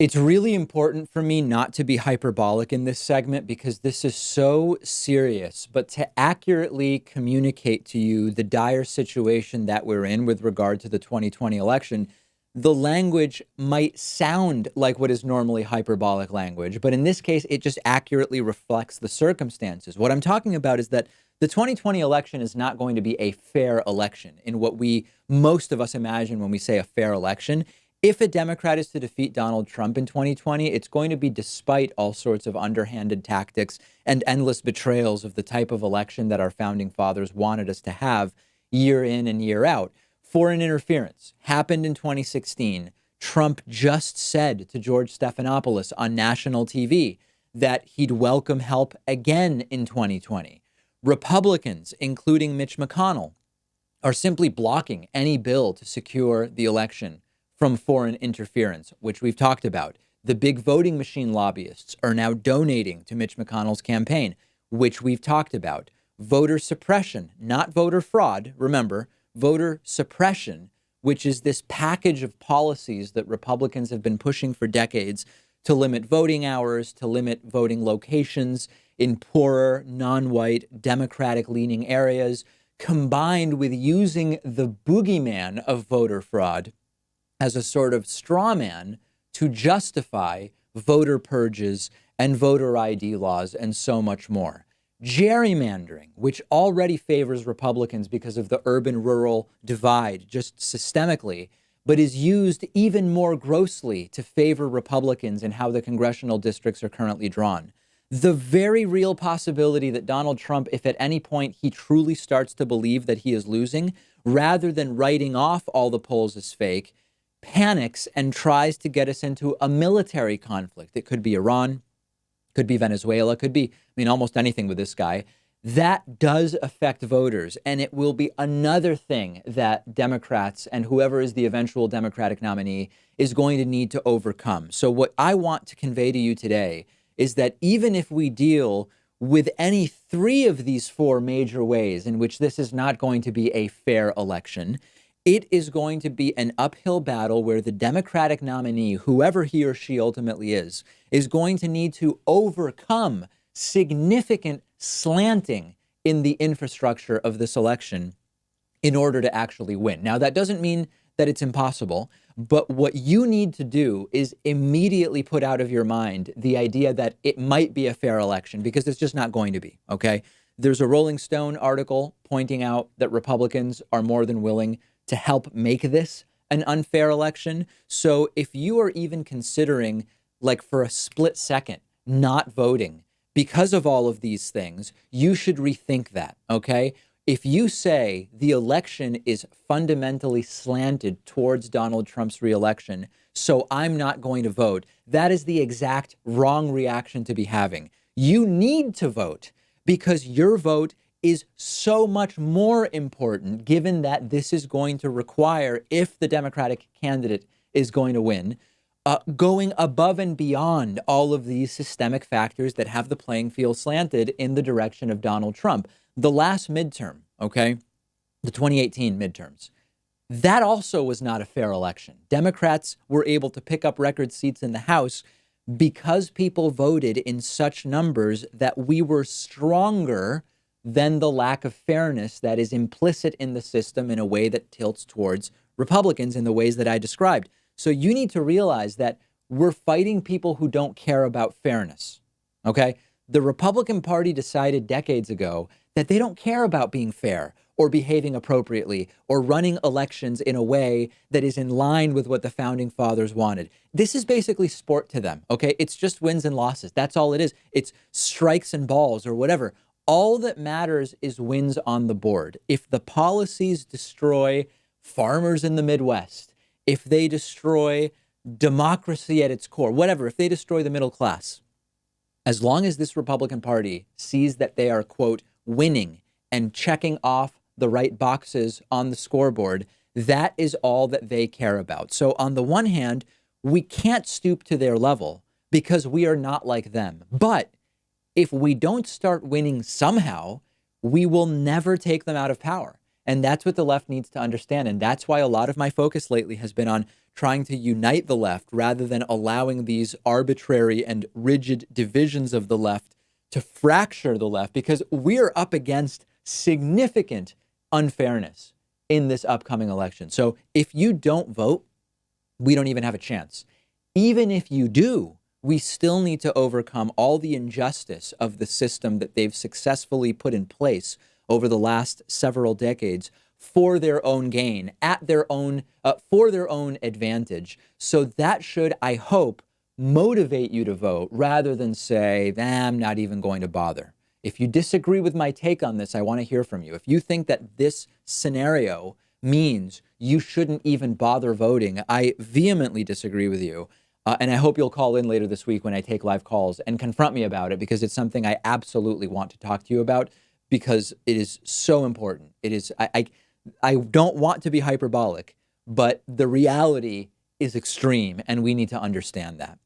It's really important for me not to be hyperbolic in this segment because this is so serious, but to accurately communicate to you the dire situation that we're in with regard to the 2020 election, the language might sound like what is normally hyperbolic language, but in this case, it just accurately reflects the circumstances. What I'm talking about is that the 2020 election is not going to be a fair election in what we most of us imagine when we say a fair election. If a Democrat is to defeat Donald Trump in 2020, it's going to be despite all sorts of underhanded tactics and endless betrayals of the type of election that our founding fathers wanted us to have year in and year out. Foreign interference happened in 2016. Trump just said to George Stephanopoulos on national TV that he'd welcome help again in 2020. Republicans, including Mitch McConnell, are simply blocking any bill to secure the election from foreign interference, which we've talked about. The big voting machine lobbyists are now donating to Mitch McConnell's campaign, which we've talked about. Voter suppression, not voter fraud, remember, voter suppression, which is this package of policies that Republicans have been pushing for decades to limit voting hours, to limit voting locations in poorer, non-white, Democratic-leaning areas, combined with using the boogeyman of voter fraud as a sort of straw man to justify voter purges and voter ID laws and so much more. Gerrymandering, which already favors Republicans because of the urban-rural divide just systemically, but is used even more grossly to favor Republicans in how the congressional districts are currently drawn. The very real possibility that Donald Trump, if at any point he truly starts to believe that he is losing, rather than writing off all the polls as fake, panics and tries to get us into a military conflict. It could be Iran, could be Venezuela, could be, almost anything with this guy. That does affect voters, and it will be another thing that Democrats and whoever is the eventual Democratic nominee is going to need to overcome. So what I want to convey to you today is that even if we deal with any three of these four major ways in which this is not going to be a fair election, it is going to be an uphill battle where the Democratic nominee, whoever he or she ultimately is going to need to overcome significant slanting in the infrastructure of this election in order to actually win. Now, that doesn't mean that it's impossible, but what you need to do is immediately put out of your mind the idea that it might be a fair election, because it's just not going to be, okay? There's a Rolling Stone article pointing out that Republicans are more than willing to help make this an unfair election. So if you are even considering, like for a split second, not voting because of all of these things, you should rethink that, okay? If you say the election is fundamentally slanted towards Donald Trump's reelection, so I'm not going to vote, that is the exact wrong reaction to be having. You need to vote because your vote is so much more important, given that this is going to require, if the Democratic candidate is going to win, going above and beyond all of these systemic factors that have the playing field slanted in the direction of Donald Trump. The last midterm, okay, the 2018 midterms, that also was not a fair election. Democrats were able to pick up record seats in the House because people voted in such numbers that we were stronger than the lack of fairness that is implicit in the system in a way that tilts towards Republicans in the ways that I described. So you need to realize that we're fighting people who don't care about fairness, okay? The Republican Party decided decades ago that they don't care about being fair or behaving appropriately or running elections in a way that is in line with what the founding fathers wanted. This is basically sport to them, okay? It's just wins and losses. That's all it is. It's strikes and balls or whatever. All that matters is wins on the board. If the policies destroy farmers in the Midwest, if they destroy democracy at its core, whatever, if they destroy the middle class, as long as this Republican Party sees that they are, quote, winning and checking off the right boxes on the scoreboard, that is all that they care about. So on the one hand, we can't stoop to their level because we are not like them. But if we don't start winning somehow, we will never take them out of power. And that's what the left needs to understand. And that's why a lot of my focus lately has been on trying to unite the left rather than allowing these arbitrary and rigid divisions of the left to fracture the left, because we're up against significant unfairness in this upcoming election. So if you don't vote, we don't even have a chance. Even if you do, we still need to overcome all the injustice of the system that they've successfully put in place over the last several decades for their own gain, at their own, for their own advantage. So that should, I hope, motivate you to vote rather than say, I'm not even going to bother. If you disagree with my take on this, I want to hear from you. If you think that this scenario means you shouldn't even bother voting, I vehemently disagree with you. And I hope you'll call in later this week when I take live calls and confront me about it, because it's something I absolutely want to talk to you about, because it is so important. It is, I don't want to be hyperbolic, but the reality is extreme, and we need to understand that.